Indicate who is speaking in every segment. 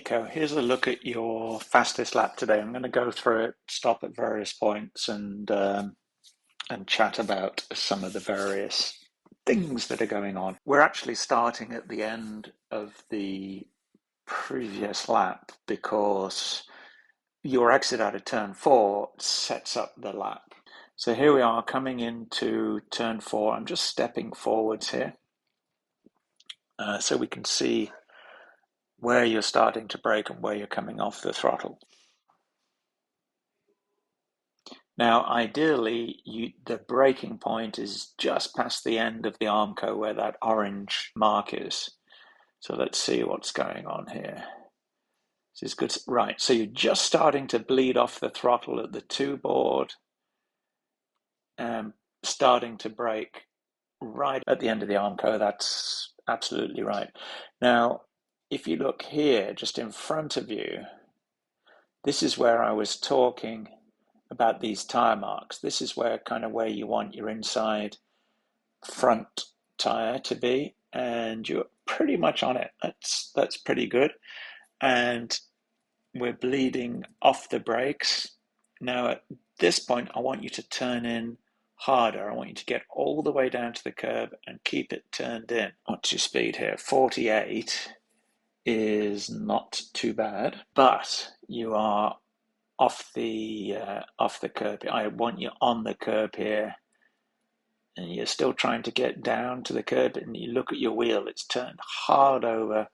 Speaker 1: Niko, here's a look at your fastest lap today. I'm going to go through it, stop at various points, and chat about some of the various things that are going on. We're actually starting at the end of the previous lap because your exit out of turn 4 sets up the lap. So here we are coming into turn 4. I'm just stepping forwards here so we can see where you're starting to brake and where you're coming off the throttle. Now, ideally, the braking point is just past the end of the armco where that orange mark is. So let's see what's going on here. This is good. Right, so you're just starting to bleed off the throttle at the 2 board, starting to brake right at the end of the armco. That's absolutely right. Now, if you look here, just in front of you, this is where I was talking about these tire marks. This is where you want your inside front tire to be, and you're pretty much on it. That's pretty good. And we're bleeding off the brakes. Now at this point, I want you to turn in harder. I want you to get all the way down to the curb and keep it turned in. What's your speed here? 48 is not too bad, but you are off the curb. I want you on the curb here, and you're still trying to get down to the curb, and you look at your wheel, it's turned hard over,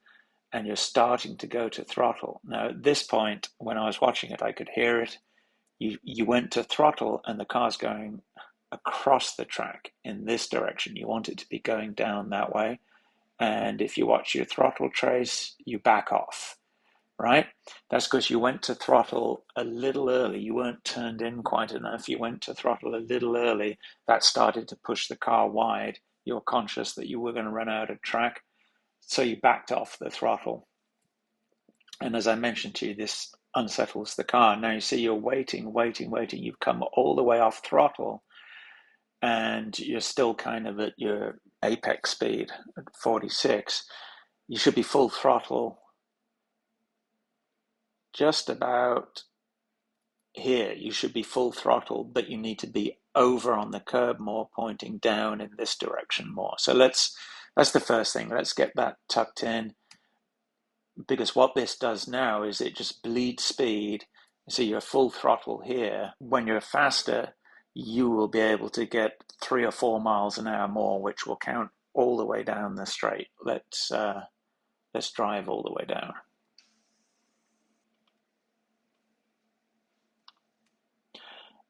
Speaker 1: and you're starting to go to throttle. Now at this point, when I was watching it, I could hear it. You went to throttle, and the car's going across the track in this direction. You want it to be going down that way, and if you watch your throttle trace, you back off. Right? That's because you went to throttle a little early. You weren't turned in quite enough. You went to throttle a little early. That started to push the car wide. You're conscious that you were going to run out of track, so you backed off the throttle. And as I mentioned to you, this unsettles the car. Now you see you're waiting. You've come all the way off throttle, and you're still kind of at your apex speed at 46. You should be full throttle just about here. You should be full throttle, but you need to be over on the curb more, pointing down in this direction more. So that's the first thing. Let's get that tucked in, because what this does now is it just bleeds speed. So you're full throttle here. When you're faster, you will be able to get 3 or 4 miles an hour more, which will count all the way down the straight. Let's drive all the way down.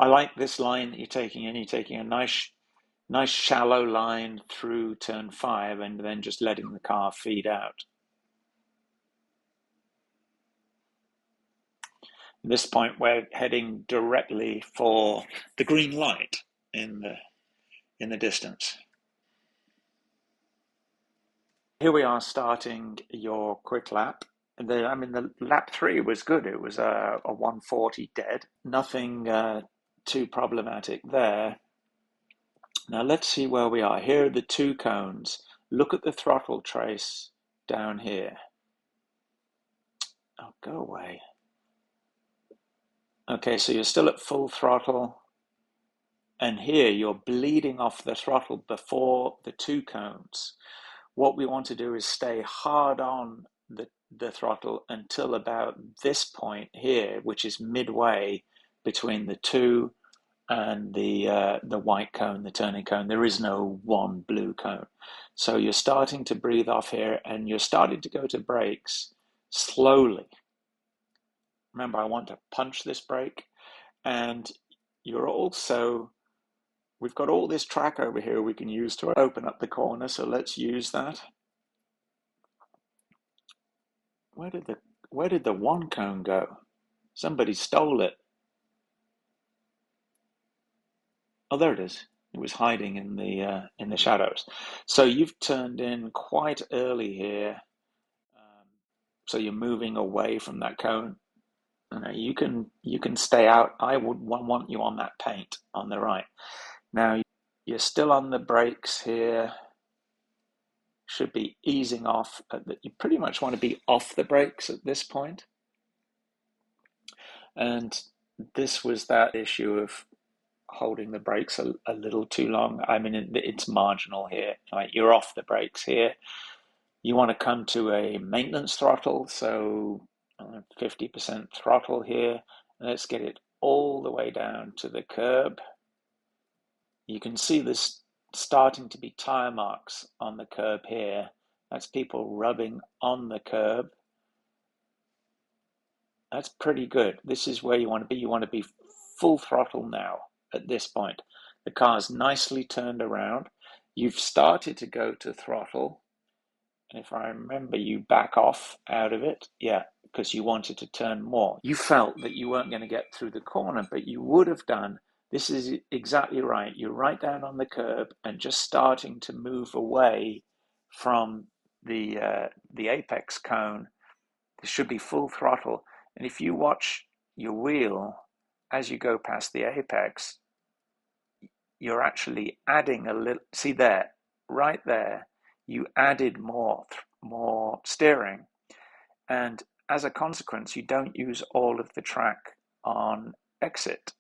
Speaker 1: I like this line that you're taking in. You're taking a nice shallow line through turn 5 and then just letting the car feed out. At this point, we're heading directly for the green light in the distance. Here we are starting your quick lap. The lap 3 was good. It was a 140 dead. Nothing too problematic there. Now let's see where we are. Here are the 2 cones. Look at the throttle trace down here. Oh, go away. Okay, so you're still at full throttle, and here you're bleeding off the throttle before the 2 cones. What we want to do is stay hard on the throttle until about this point here, which is midway between the 2 and the white cone, the turning cone. There is no one blue cone. So you're starting to breathe off here, and you're starting to go to brakes slowly. Remember, I want to punch this brake, and we've got all this track over here we can use to open up the corner, so let's use that. Where did the 1 cone go? Somebody stole it. Oh, there it is. It was hiding in the shadows. So you've turned in quite early here. So you're moving away from that cone. You can stay out. I would want you on that paint on the right. Now you're still on the brakes here. should be easing off. You pretty much want to be off the brakes at this point. And this was that issue of holding the brakes a little too long. I mean, it's marginal here. Like, you're off the brakes here. You want to come to a maintenance throttle, so 50% throttle here. Let's get it all the way down to the curb. You can see this starting to be tire marks on the curb here. That's people rubbing on the curb. That's pretty good. This is where you want to be. You want to be full throttle now at this point. The car's nicely turned around. You've started to go to throttle. And if I remember, you back off out of it. Yeah, because you wanted to turn more. You felt that you weren't going to get through the corner, but you would have done. This is exactly right. You're right down on the curb and just starting to move away from the apex cone. This should be full throttle. And if you watch your wheel as you go past the apex, you're actually adding a little. See there, right there, you added more steering. And as a consequence, you don't use all of the track on exit.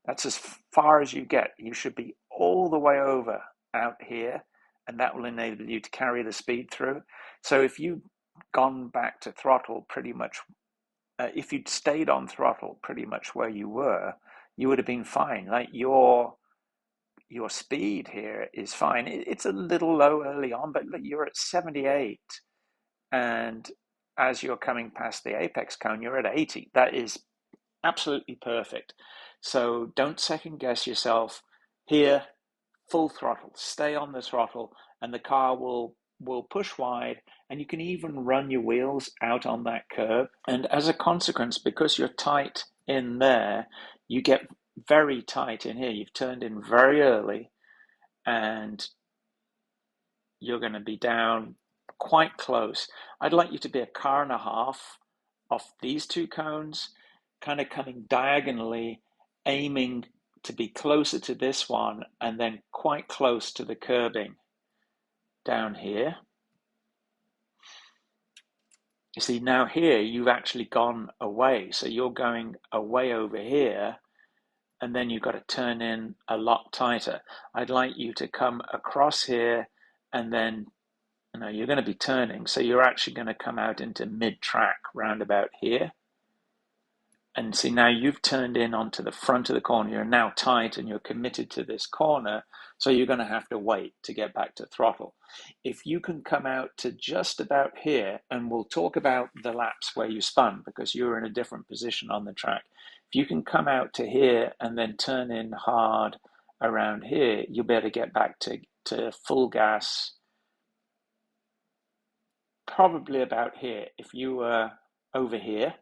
Speaker 1: That's as far as you get. You should be all the way over out here, and that will enable you to carry the speed through. So if you'd gone back to throttle pretty much, if you'd stayed on throttle pretty much where you were, you would have been fine. Like, your speed here is fine. It's a little low early on, but you're at 78, and as you're coming past the apex cone, you're at 80. That is absolutely perfect. So don't second guess yourself here. Full throttle, stay on the throttle, and the car will push wide, and you can even run your wheels out on that curb. And as a consequence, because you're tight in there, you get very tight in here. You've turned in very early, and you're going to be down quite close. I'd like you to be a car and a half off these two cones, kind of coming diagonally, aiming to be closer to this one, and then quite close to the curbing down here. You see, now here you've actually gone away, so you're going away over here, and then you've got to turn in a lot tighter. I'd like you to come across here, and then you're going to be turning, so you're actually going to come out into mid-track round about here. And see, now you've turned in onto the front of the corner. You're now tight and you're committed to this corner, so you're going to have to wait to get back to throttle. If you can come out to just about here, and we'll talk about the laps where you spun because you're in a different position on the track. If you can come out to here and then turn in hard around here, you'll be able to get back to full gas probably about here. If you were over here,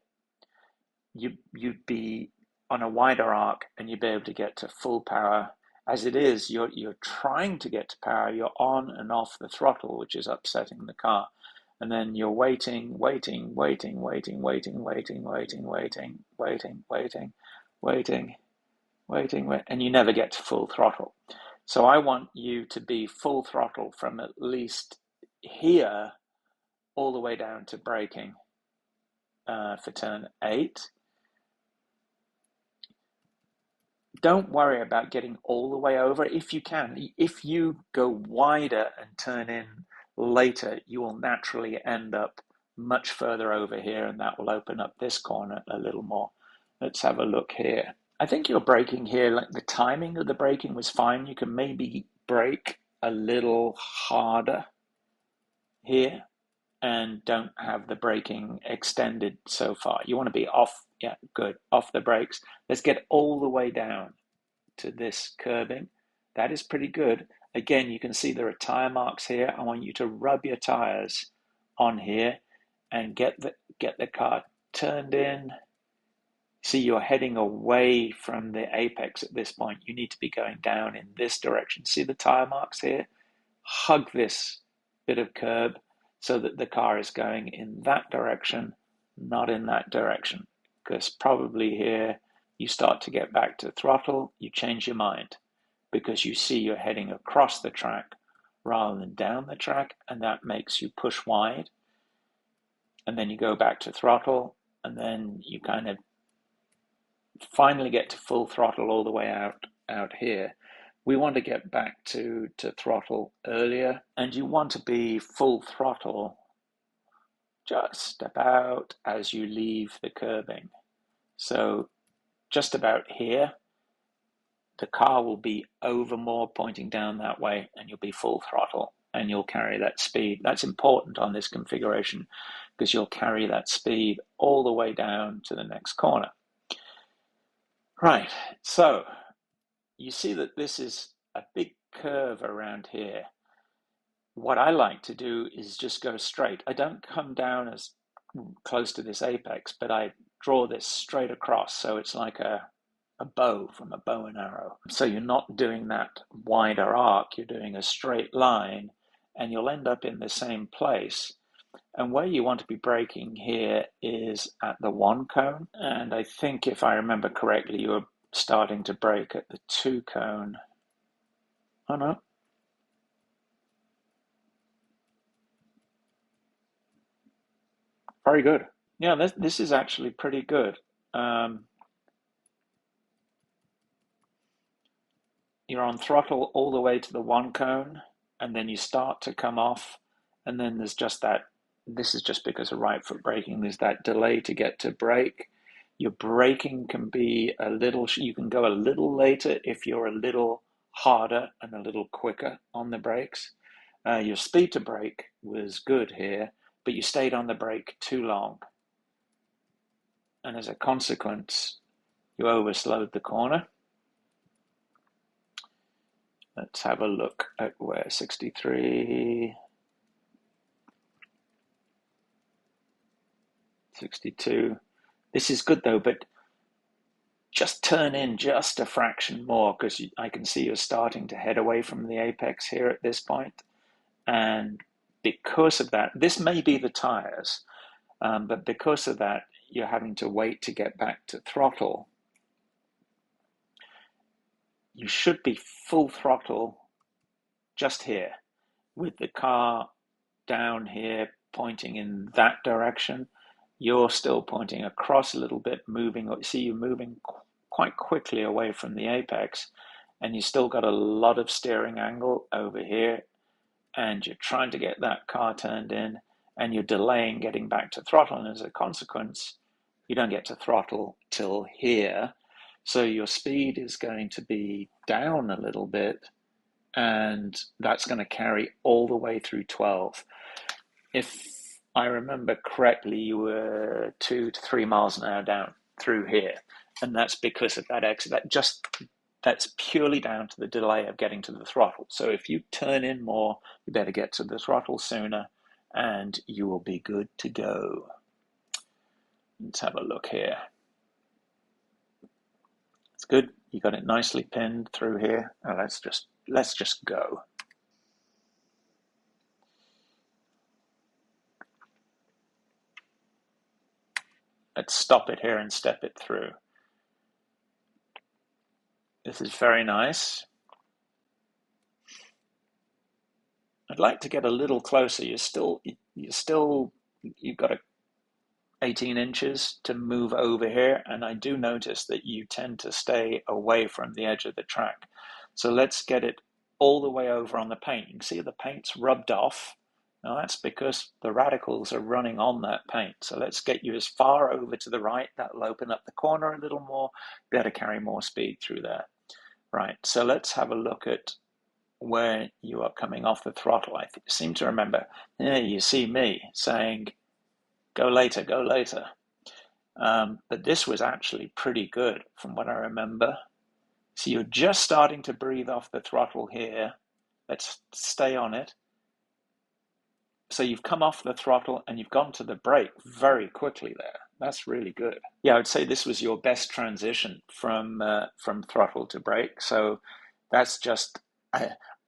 Speaker 1: you'd be on a wider arc and you'd be able to get to full power. As it is, you're trying to get to power. You're on and off the throttle, which is upsetting the car. And then you're waiting, and you never get to full throttle. So I want you to be full throttle from at least here all the way down to braking for turn 8. Don't worry about getting all the way over if you can. If you go wider and turn in later, you will naturally end up much further over here, and that will open up this corner a little more. Let's have a look here. I think your braking here, like the timing of the braking was fine. You can maybe brake a little harder here and don't have the braking extended so far. You want to be off, yeah, good, off the brakes. Let's get all the way down to this curbing. That is pretty good. Again, you can see there are tire marks here. I want you to rub your tires on here and get the car turned in. See, you're heading away from the apex at this point. You need to be going down in this direction. See the tire marks here? Hug this bit of curb so that the car is going in that direction, not in that direction. Because probably here you start to get back to throttle, you change your mind because you see you're heading across the track rather than down the track, and that makes you push wide. And then you go back to throttle, and then you kind of finally get to full throttle all the way out here. We want to get back to throttle earlier, and you want to be full throttle just about as you leave the curbing. So just about here, the car will be over more, pointing down that way, and you'll be full throttle, and you'll carry that speed. That's important on this configuration because you'll carry that speed all the way down to the next corner. Right, so you see that this is a big curve around here. What I like to do is just go straight. I don't come down as close to this apex, but I draw this straight across, so it's like a bow from a bow and arrow. So you're not doing that wider arc, you're doing a straight line, and you'll end up in the same place. And where you want to be braking here is at the 1 cone. And I think if I remember correctly, you were starting to brake at the 2 cone. Oh no. Very good. Yeah, this is actually pretty good. You're on throttle all the way to the 1 cone, and then you start to come off, and then there's just that. This is just because of right foot braking. There's that delay to get to brake. Your braking can be a little, you can go a little later if you're a little harder and a little quicker on the brakes. Your speed to brake was good here, but you stayed on the brake too long. And as a consequence, you overslowed the corner. Let's have a look at where 63, 62. This is good though, but just turn in just a fraction more because I can see you're starting to head away from the apex here at this point. And because of that, this may be the tires, but because of that, you're having to wait to get back to throttle. You should be full throttle just here with the car down here pointing in that direction. You're still pointing across a little bit, moving. See, you're moving quite quickly away from the apex, and you still got a lot of steering angle over here, and you're trying to get that car turned in, and you're delaying getting back to throttle, and as a consequence, you don't get to throttle till here. So your speed is going to be down a little bit, and that's going to carry all the way through 12. If I remember correctly, you were 2 to 3 miles an hour down through here, and that's because of that exit. That's purely down to the delay of getting to the throttle. So if you turn in more, you better get to the throttle sooner, and you will be good to go. Let's have a look here. It's good. You got it nicely pinned through here. Now let's just go. Let's stop it here and step it through. This is very nice. I'd like to get a little closer. You've got 18 inches to move over here, and I do notice that you tend to stay away from the edge of the track. So let's get it all the way over on the paint. You can see the paint's rubbed off. Now that's because the radicals are running on that paint. So let's get you as far over to the right. That'll open up the corner a little more, be able to carry more speed through there. Right, so let's have a look at where you are coming off the throttle. I seem to remember, you see me saying, go later, go later. But this was actually pretty good from what I remember. So you're just starting to breathe off the throttle here. Let's stay on it. So you've come off the throttle and you've gone to the brake very quickly there. That's really good. Yeah, I would say this was your best transition from throttle to brake. So that's just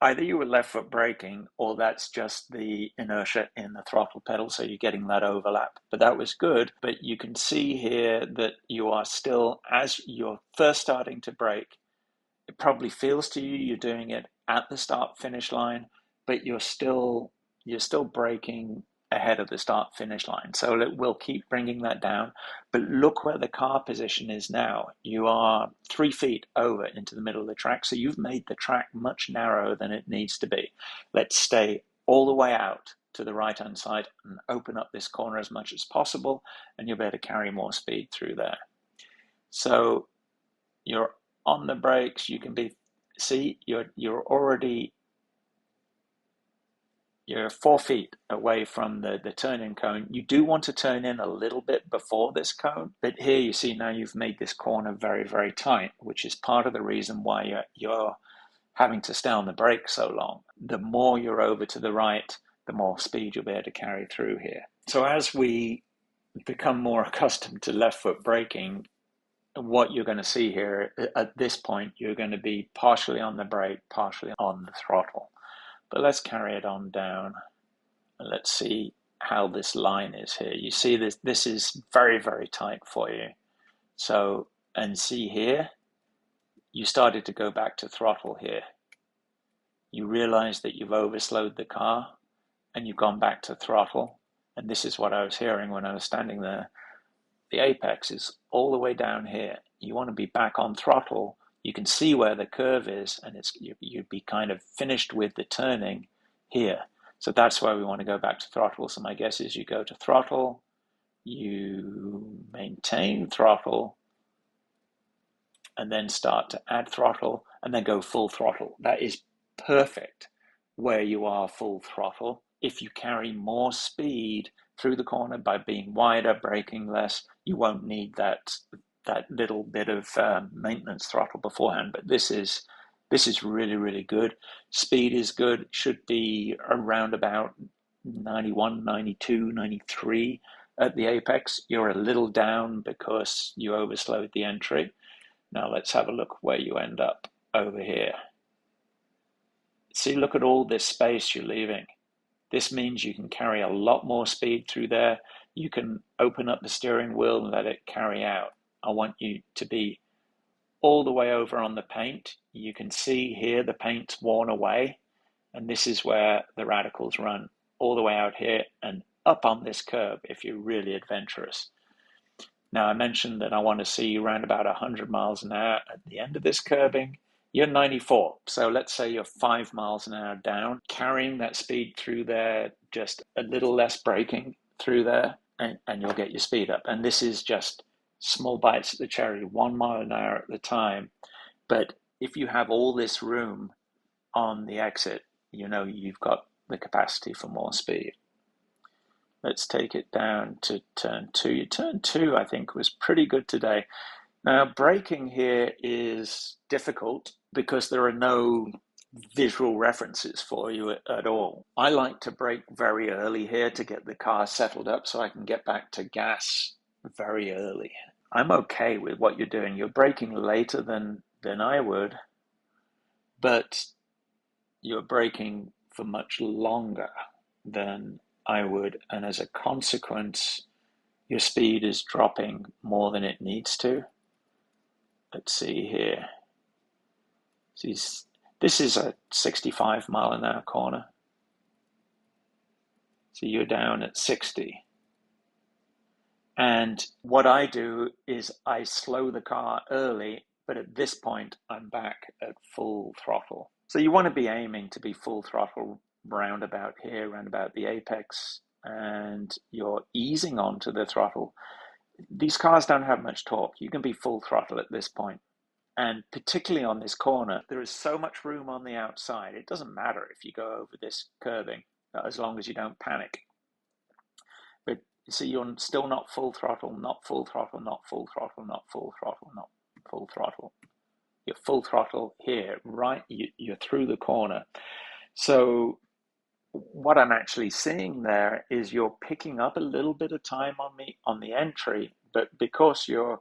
Speaker 1: either you were left foot braking or that's just the inertia in the throttle pedal. So you're getting that overlap. But that was good. But you can see here that you are still, as you're first starting to brake, it probably feels to you you're doing it at the start finish line, but you're still braking ahead of the start finish line. So we'll keep bringing that down. But look where the car position is now. You are 3 feet over into the middle of the track. So you've made the track much narrower than it needs to be. Let's stay all the way out to the right hand side and open up this corner as much as possible, and you'll be able to carry more speed through there. So you're on the brakes. You can see you're already, you're 4 feet away from the turn-in cone. You do want to turn in a little bit before this cone, but here you see now you've made this corner very, very tight, which is part of the reason why you're having to stay on the brake so long. The more you're over to the right, the more speed you'll be able to carry through here. So as we become more accustomed to left foot braking, what you're going to see here at this point, you're going to be partially on the brake, partially on the throttle. But let's carry it on down and let's see how this line is here. You see this is very, very tight for you. So, and see here, you started to go back to throttle here. You realize that you've overslowed the car and you've gone back to throttle. And this is what I was hearing when I was standing there. The apex is all the way down here. You want to be back on throttle. You can see where the curve is, and you'd be kind of finished with the turning here. So that's why we want to go back to throttle. So my guess is you go to throttle, you maintain throttle, and then start to add throttle, and then go full throttle. That is perfect where you are full throttle. If you carry more speed through the corner by being wider, braking less, you won't need that little bit of maintenance throttle beforehand. But this is really, really good. Speed is good. Should be around about 91, 92, 93 at the apex. You're a little down because you overslowed the entry. Now let's have a look where you end up over here. See, look at all this space you're leaving. This means you can carry a lot more speed through there. You can open up the steering wheel and let it carry out. I want you to be all the way over on the paint. You can see here the paint's worn away, and this is where the radicals run, all the way out here and up on this curb if you're really adventurous. Now, I mentioned that I want to see you around about 100 miles an hour at the end of this curbing. You're 94, so let's say you're 5 miles an hour down, carrying that speed through there, just a little less braking through there, and you'll get your speed up. And this is just small bites at the cherry, 1 mile an hour at the time. But if you have all this room on the exit, you know you've got the capacity for more speed. Let's take it down to turn 2. Your turn 2, I think, was pretty good today. Now, braking here is difficult because there are no visual references for you at all. I like to brake very early here to get the car settled up so I can get back to gas very early. I'm okay with what you're doing. You're braking later than I would, but you're braking for much longer than I would, and as a consequence, your speed is dropping more than it needs to. Let's see here. This is a 65 mile an hour corner. So you're down at 60. And what I do is I slow the car early, but at this point, I'm back at full throttle. So you want to be aiming to be full throttle round about here, round about the apex, and you're easing onto the throttle. These cars don't have much torque. You can be full throttle at this point. And particularly on this corner, there is so much room on the outside. It doesn't matter if you go over this curbing, as long as you don't panic. But you see, you're still not full throttle, not full throttle, not full throttle, not full throttle, not full throttle. You're full throttle here, right? You're through the corner. So what I'm actually seeing there is you're picking up a little bit of time on the entry, but because you're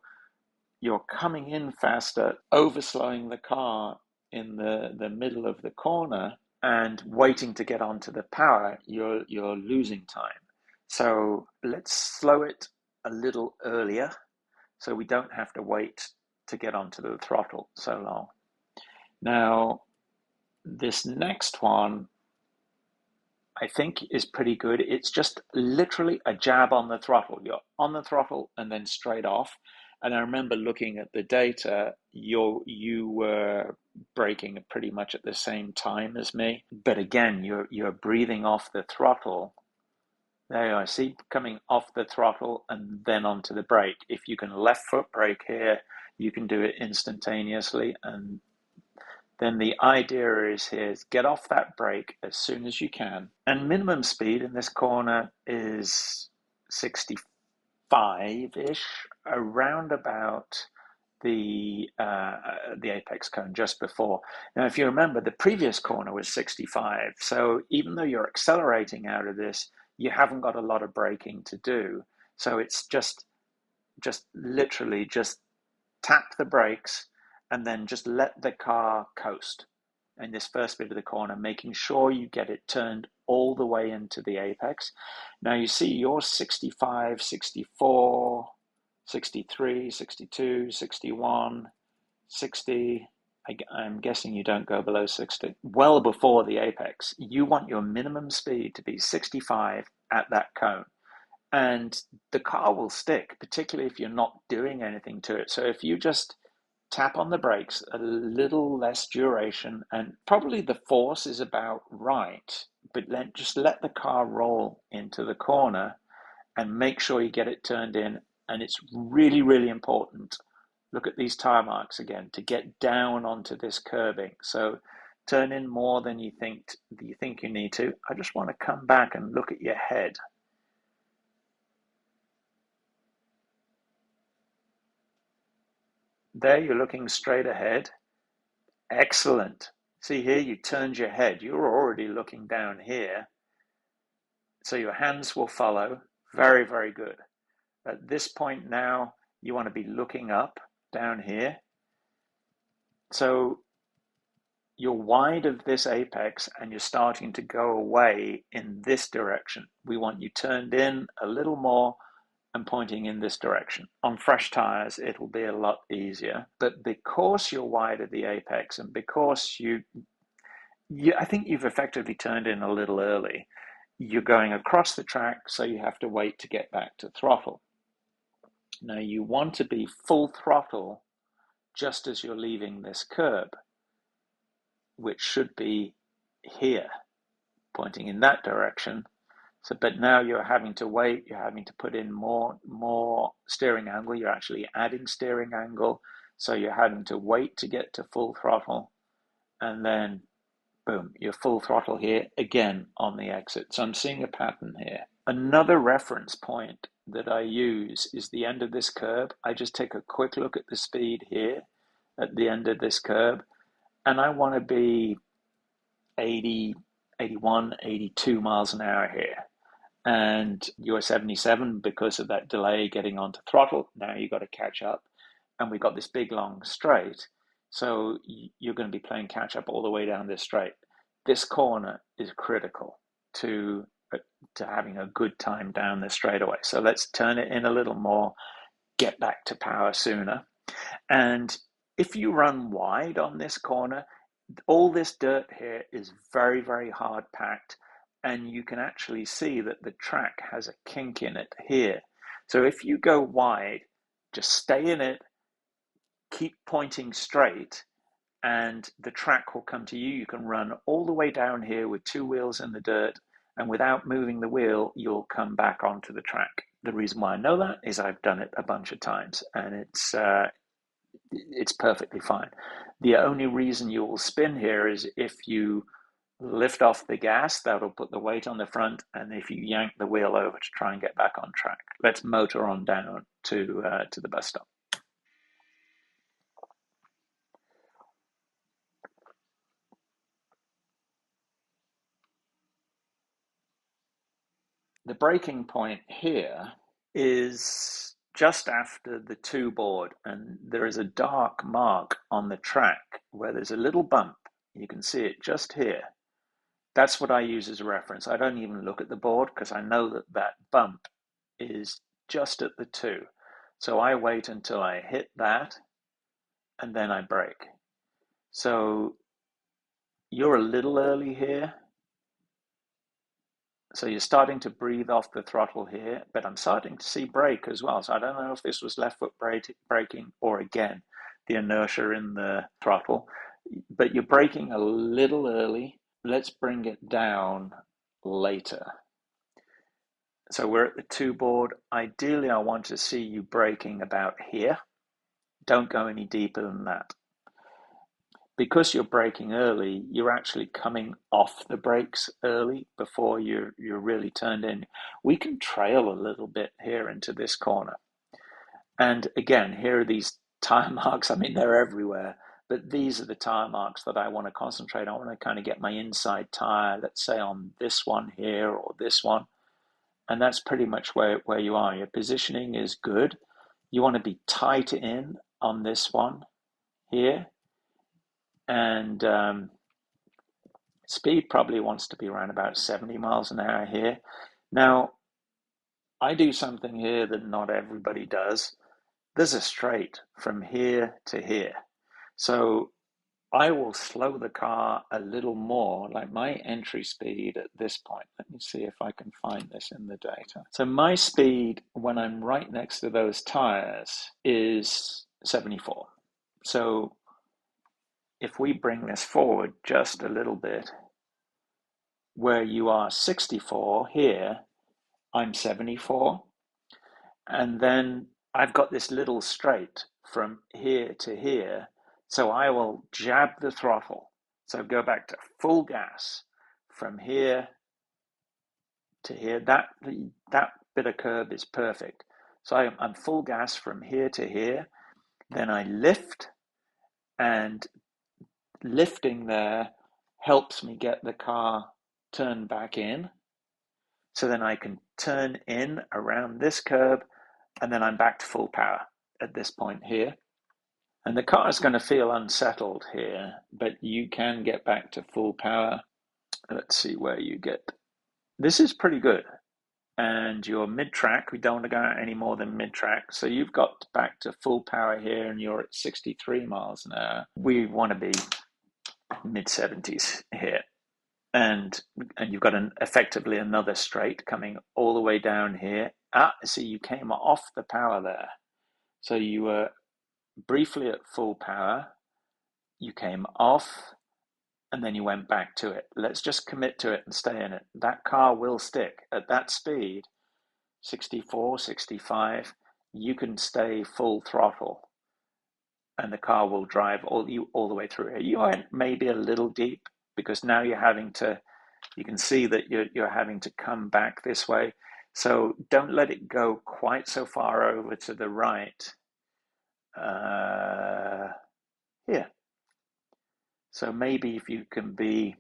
Speaker 1: coming in faster, overslowing the car in the middle of the corner and waiting to get onto the power, you're losing time. So let's slow it a little earlier so we don't have to wait to get onto the throttle so long. Now, this next one I think is pretty good. It's just literally a jab on the throttle. You're on the throttle and then straight off. And I remember looking at the data, you were braking pretty much at the same time as me. But again, you're breathing off the throttle. There you are. See, coming off the throttle and then onto the brake. If you can left foot brake here, you can do it instantaneously. And then the idea is here is get off that brake as soon as you can. And minimum speed in this corner is 65-ish, around about the apex cone just before. Now, if you remember, the previous corner was 65. So even though you're accelerating out of this, you haven't got a lot of braking to do. So it's just literally just tap the brakes and then just let the car coast in this first bit of the corner, making sure you get it turned all the way into the apex. Now you see you're 65, 64, 63, 62, 61, 60. I'm guessing you don't go below 60. Well before the apex, you want your minimum speed to be 65 at that cone. And the car will stick, particularly if you're not doing anything to it. So if you just tap on the brakes, a little less duration, and probably the force is about right, but then just let the car roll into the corner and make sure you get it turned in. And it's really, really important. Look at these tire marks again to get down onto this curbing. So turn in more than you think you need to. I just want to come back and look at your head. There, you're looking straight ahead. Excellent. See here, you turned your head. You're already looking down here. So your hands will follow. Very, very good. At this point now, you want to be looking up down here. So you're wide of this apex and you're starting to go away in this direction. We want you turned in a little more and pointing in this direction. On fresh tires, it'll be a lot easier. But because you're wide of the apex and because I think you've effectively turned in a little early, you're going across the track, so you have to wait to get back to throttle. Now you want to be full throttle just as you're leaving this curb, which should be here, pointing in that direction. So, but now you're having to wait, you're having to put in more steering angle, you're actually adding steering angle, so you're having to wait to get to full throttle, and then boom, you're full throttle here, again on the exit. So I'm seeing a pattern here. Another reference point that I use is the end of this curb. I just take a quick look at the speed here at the end of this curb, and I want to be 80, 81, 82 miles an hour here. And you're 77 because of that delay getting onto throttle. Now you've got to catch up. And we've got this big long straight. So you're going to be playing catch up all the way down this straight. This corner is critical to having a good time down the straightaway. So let's turn it in a little more, get back to power sooner. And if you run wide on this corner, all this dirt here is very, very hard packed. And you can actually see that the track has a kink in it here. So if you go wide, just stay in it, keep pointing straight, and the track will come to you. You can run all the way down here with two wheels in the dirt, and without moving the wheel, you'll come back onto the track. The reason why I know that is I've done it a bunch of times, and it's perfectly fine. The only reason you will spin here is if you lift off the gas, that'll put the weight on the front, and if you yank the wheel over to try and get back on track. Let's motor on down to the bus stop. The braking point here is just after the two board, and there is a dark mark on the track where there's a little bump. You can see it just here. That's what I use as a reference. I don't even look at the board because I know that that bump is just at the two. So I wait until I hit that and then I brake. So you're a little early here. So you're starting to breathe off the throttle here, but I'm starting to see brake as well. So I don't know if this was left foot braking or again, the inertia in the throttle, but you're braking a little early. Let's bring it down later. So we're at the 2 board. Ideally, I want to see you braking about here. Don't go any deeper than that. Because you're braking early, you're actually coming off the brakes early before you're really turned in. We can trail a little bit here into this corner. And again, here are these tire marks. I mean, they're everywhere, but these are the tire marks that I want to concentrate on. I want to kind of get my inside tire, let's say on this one here or this one. And that's pretty much where you are. Your positioning is good. You want to be tight in on this one here. And speed probably wants to be around about 70 miles an hour here. Now, I do something here that not everybody does. There's a straight from here to here. So I will slow the car a little more, like my entry speed at this point. Let me see if I can find this in the data. So my speed when I'm right next to those tires is 74. So if we bring this forward just a little bit, where you are 64 here, I'm 74. And then I've got this little straight from here to here. So I will jab the throttle. So go back to full gas from here to here. That bit of curb is perfect. So I'm full gas from here to here. Then I lift, and lifting there helps me get the car turned back in. So then I can turn in around this curb, and then I'm back to full power at this point here. And the car is going to feel unsettled here, but you can get back to full power. Let's see where you get. This is pretty good. And you're mid-track. We don't want to go out any more than mid-track. So you've got back to full power here, and you're at 63 miles an hour. We want to be mid-70s here. And you've got effectively another straight coming all the way down here. See, you came off the power there. So you were briefly at full power, you came off, and then you went back to it. Let's just commit to it and stay in it. That car will stick at that speed, 64, 65. You can stay full throttle, and the car will drive all the way through here. You went maybe a little deep because now you're having to. You can see that you're having to come back this way. So don't let it go quite so far over to the right. Here. So maybe if you can be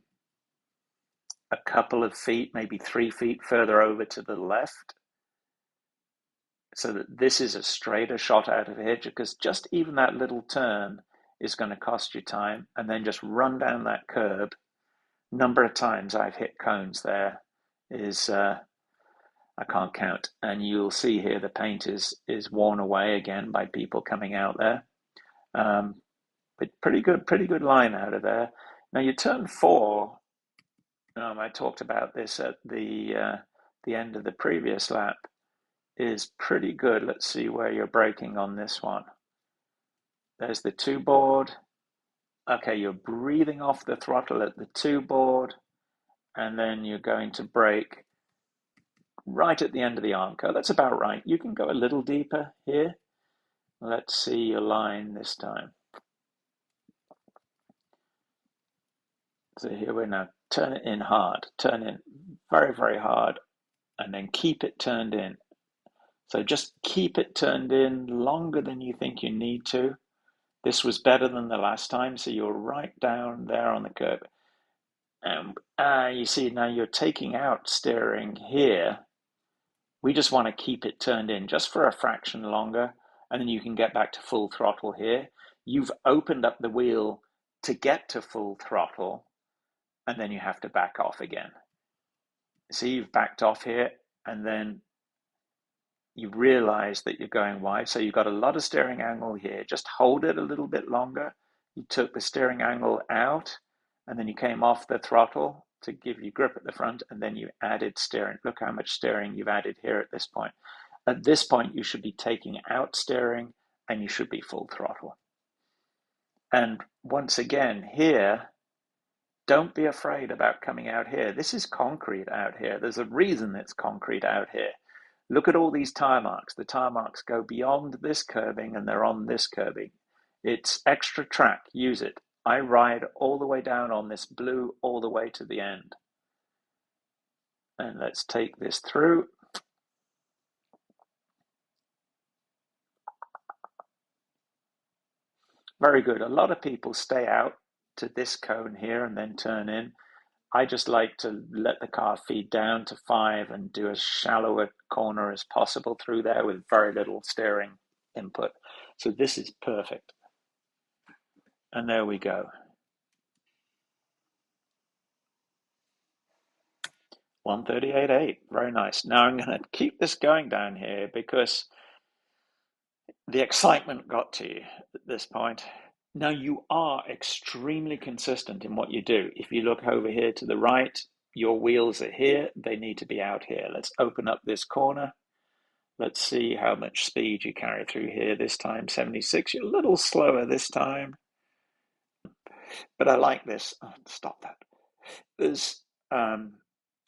Speaker 1: a couple of feet, maybe 3 feet further over to the left, so that this is a straighter shot out of here, because just even that little turn is going to cost you time, and then just run down that curb. Number of times I've hit cones there is I can't count, and you'll see here the paint is worn away again by people coming out there. But pretty good line out of there. Now you turn 4. I talked about this at the end of the previous lap. Is pretty good. Let's see where you're braking on this one. There's the 2 board. Okay, you're breathing off the throttle at the 2 board, and then you're going to brake right at the end of the arm curve. That's about right. You can go a little deeper here. Let's see your line this time. So here we're now. Turn it in hard. Turn in very, very hard, and then keep it turned in. So just keep it turned in longer than you think you need to. This was better than the last time, so you're right down there on the curb. And you see now you're taking out steering here. We just want to keep it turned in just for a fraction longer, and then you can get back to full throttle here. You've opened up the wheel to get to full throttle, and then you have to back off again. See, you've backed off here, and then you realize that you're going wide. So you've got a lot of steering angle here. Just hold it a little bit longer. You took the steering angle out, and then you came off the throttle, to give you grip at the front, and then you added steering. Look how much steering you've added here at this point. At this point, you should be taking out steering and you should be full throttle. And once again, here, don't be afraid about coming out here. This is concrete out here. There's a reason it's concrete out here. Look at all these tire marks. The tire marks go beyond this curbing and they're on this curbing. It's extra track, use it. I ride all the way down on this blue all the way to the end. And let's take this through. Very good. A lot of people stay out to this cone here and then turn in. I just like to let the car feed down to 5 and do as shallow a corner as possible through there with very little steering input. So this is perfect. And there we go. 138.8, very nice. Now I'm going to keep this going down here because the excitement got to you at this point. Now you are extremely consistent in what you do. If you look over here to the right, your wheels are here, they need to be out here. Let's open up this corner. Let's see how much speed you carry through here. This time 76, you're a little slower this time. But I like this. Oh, stop that. There's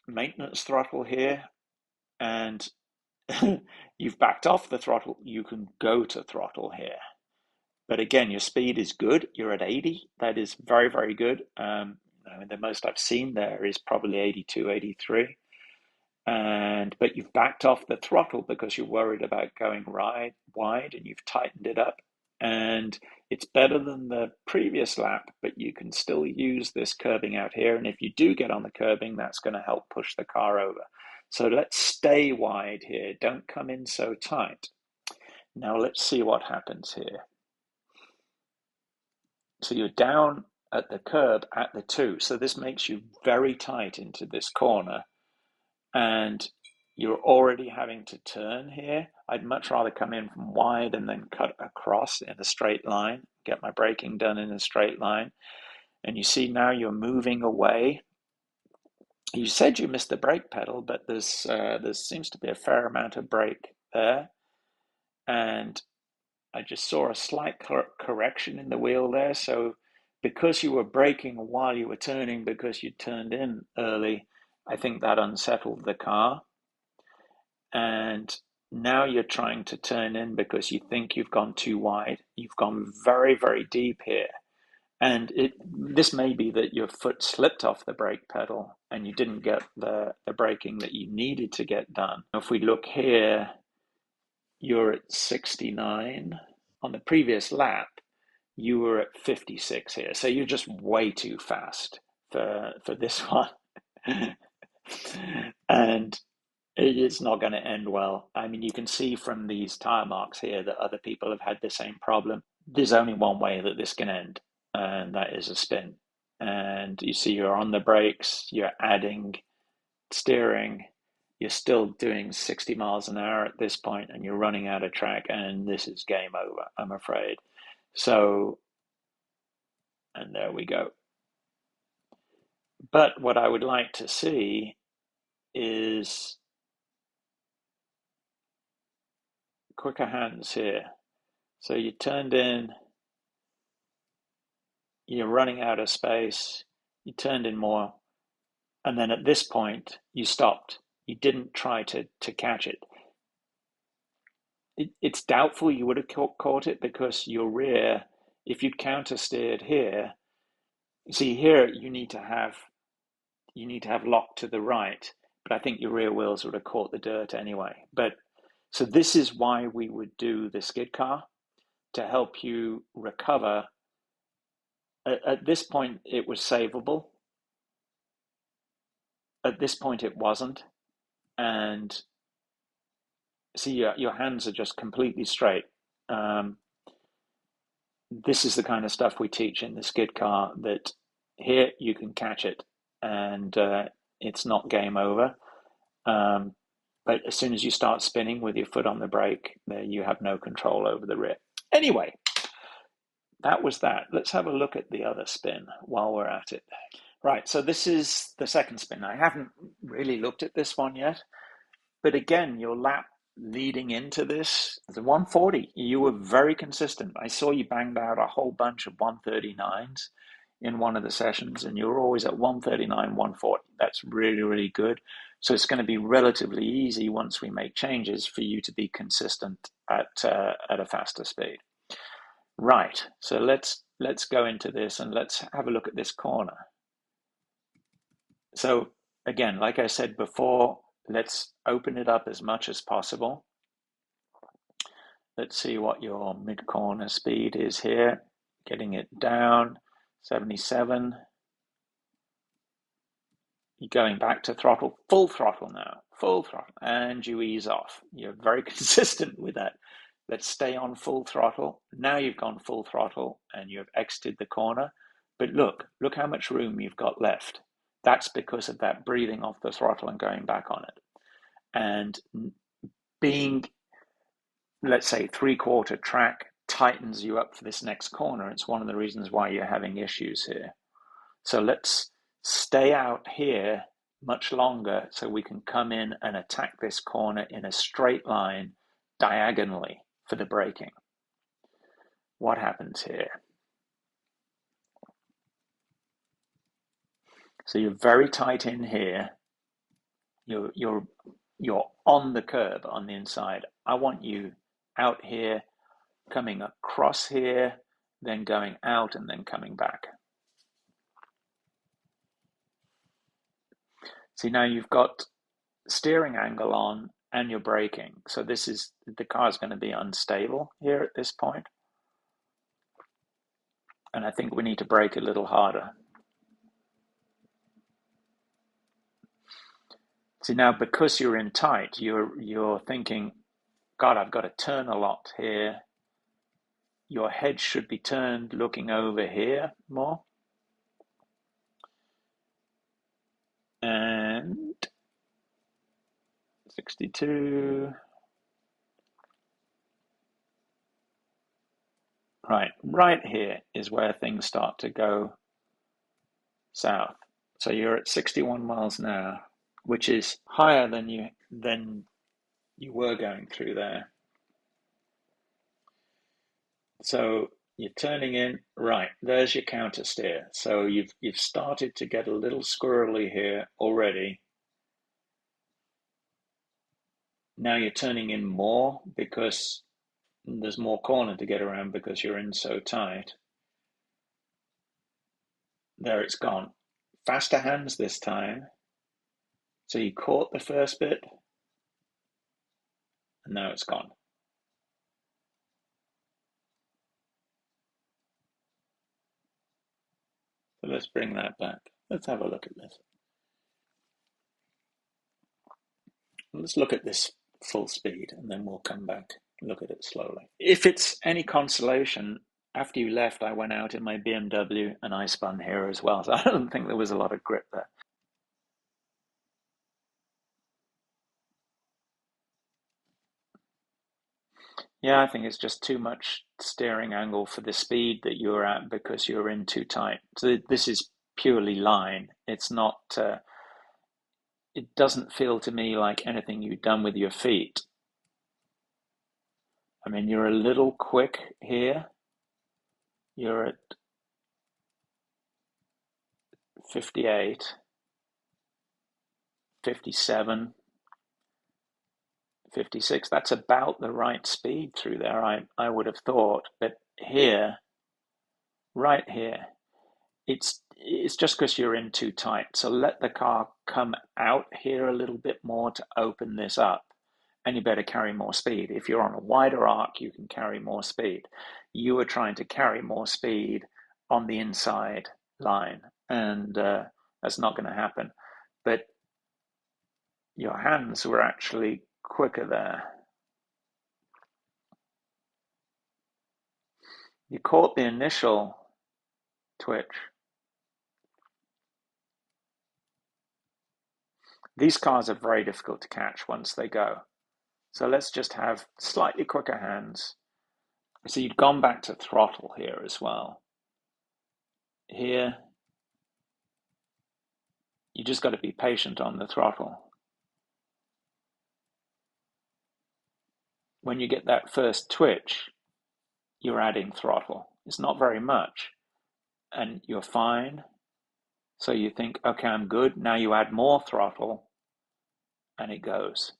Speaker 1: maintenance throttle here, and you've backed off the throttle. You can go to throttle here. But again, your speed is good. You're at 80. That is very, very good. I mean, the most I've seen there is probably 82, 83. But you've backed off the throttle because you're worried about going wide, and you've tightened it up. And it's better than the previous lap, but you can still use this curbing out here. And if you do get on the curbing, that's going to help push the car over. So let's stay wide here. Don't come in so tight. Now let's see what happens here. So you're down at the curb at the 2. So this makes you very tight into this corner. And you're already having to turn here. I'd much rather come in from wide and then cut across in a straight line, get my braking done in a straight line. And you see now you're moving away. You said you missed the brake pedal, but there seems to be a fair amount of brake there. And I just saw a slight correction in the wheel there. So because you were braking while you were turning, because you turned in early, I think that unsettled the car. And now you're trying to turn in because you think you've gone too wide. You've gone very, very deep here. And this may be that your foot slipped off the brake pedal and you didn't get the braking that you needed to get done. If we look here, you're at 69. On the previous lap, you were at 56 here. So you're just way too fast for this one. And it's not going to end well. I mean, you can see from these tire marks here that other people have had the same problem. There's only one way that this can end, and that is a spin. And you see you're on the brakes, you're adding steering, you're still doing 60 miles an hour at this point, and you're running out of track, and this is game over, I'm afraid. So, and there we go. But what I would like to see is quicker hands here. So you turned in, you're running out of space, you turned in more, and then at this point you stopped. You didn't try to catch it. It's doubtful you would have caught it because your rear, if you'd counter steered here, see here you need to have lock to the right, but I think your rear wheels would have caught the dirt anyway. But so this is why we would do the skid car, to help you recover. At this point, it was savable. At this point, it wasn't. And see, your hands are just completely straight. This is the kind of stuff we teach in the skid car, that here you can catch it and it's not game over. But as soon as you start spinning with your foot on the brake, you have no control over the rear. Anyway, that was that. Let's have a look at the other spin while we're at it. Right, so this is the second spin. I haven't really looked at this one yet, but again, your lap leading into this, the 140, you were very consistent. I saw you banged out a whole bunch of 139s in one of the sessions, and you're always at 139, 140. That's really, really good. So it's going to be relatively easy once we make changes for you to be consistent at a faster speed. Right, so let's go into this and let's have a look at this corner. So again, like I said before, let's open it up as much as possible. Let's see what your mid-corner speed is here. Getting it down, 77. You're going back to throttle, full throttle now, full throttle, and you ease off. You're very consistent with that. Let's stay on full throttle. Now you've gone full throttle and you've exited the corner. But look how much room you've got left. That's because of that breathing off the throttle and going back on it. And being, let's say, three-quarter track tightens you up for this next corner. It's one of the reasons why you're having issues here. So let's stay out here much longer so we can come in and attack this corner in a straight line diagonally for the braking. What happens here? So you're very tight in here. You're on the curb on the inside. I want you out here, coming across here, then going out and then coming back. See, now you've got steering angle on and you're braking. So the car is going to be unstable here at this point. And I think we need to brake a little harder. See, now because you're in tight, you're thinking, God, I've got to turn a lot here. Your head should be turned looking over here more. And 62. Right here is where things start to go south. So you're at 61 miles an hour, which is higher than you were going through there. So you're turning in, right, there's your counter steer. So you've started to get a little squirrely here already. Now you're turning in more because there's more corner to get around because you're in so tight. There it's gone. Faster hands this time. So you caught the first bit, and now it's gone. So let's bring that back. Let's have a look at this. Let's look at this full speed, and then we'll come back and look at it slowly. If it's any consolation, after you left, I went out in my BMW and I spun here as well. So I don't think there was a lot of grip there. Yeah, I think it's just too much steering angle for the speed that you're at because you're in too tight. So this is purely line. It's not, it doesn't feel to me like anything you've done with your feet. I mean, you're a little quick here. You're at 58, 57, 56. That's about the right speed through there, I would have thought. But here, right here, it's just because you're in too tight. So let the car come out here a little bit more to open this up. And you better carry more speed. If you're on a wider arc, you can carry more speed. You are trying to carry more speed on the inside line, and that's not going to happen. But your hands were actually quicker there. You caught the initial twitch. These cars are very difficult to catch once they go. So let's just have slightly quicker hands. So you'd gone back to throttle here as well. Here, You just got to be patient on the throttle. When you get that first twitch, you're adding throttle. It's not very much, and you're fine. So you think, okay, I'm good. Now you add more throttle, and it goes.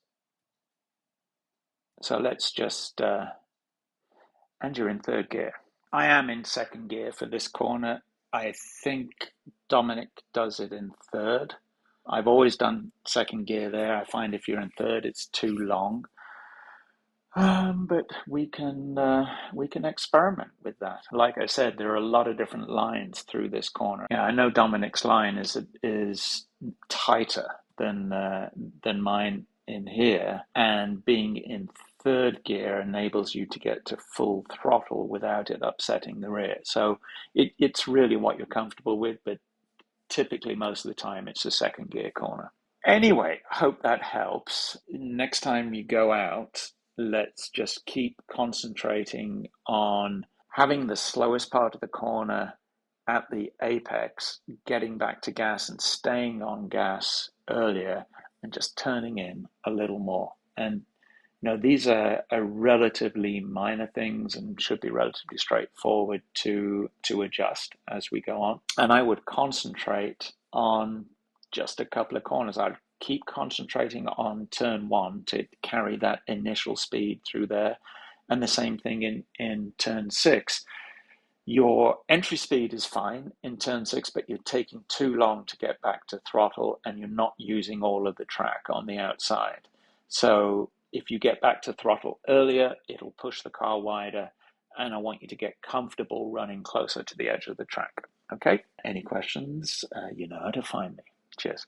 Speaker 1: So let's just, and you're in third gear. I am in second gear for this corner. I think Dominic does it in third. I've always done second gear there. I find if you're in third, it's too long. But we can experiment with that. Like I said, there are a lot of different lines through this corner. Yeah, I know Dominic's line is tighter than mine in here, and being in third gear enables you to get to full throttle without it upsetting the rear. So it's really what you're comfortable with, but typically most of the time it's a second gear corner. Anyway, hope that helps. Next time you go out, let's just keep concentrating on having the slowest part of the corner at the apex, getting back to gas and staying on gas earlier, and just turning in a little more. And these are relatively minor things and should be relatively straightforward to adjust as we go on. And I would concentrate on just a couple of corners. I'd keep concentrating on turn one to carry that initial speed through there. And the same thing in turn six. Your entry speed is fine in turn six, but you're taking too long to get back to throttle and you're not using all of the track on the outside. So if you get back to throttle earlier, it'll push the car wider, and I want you to get comfortable running closer to the edge of the track. Okay? Any questions? You know how to find me. Cheers.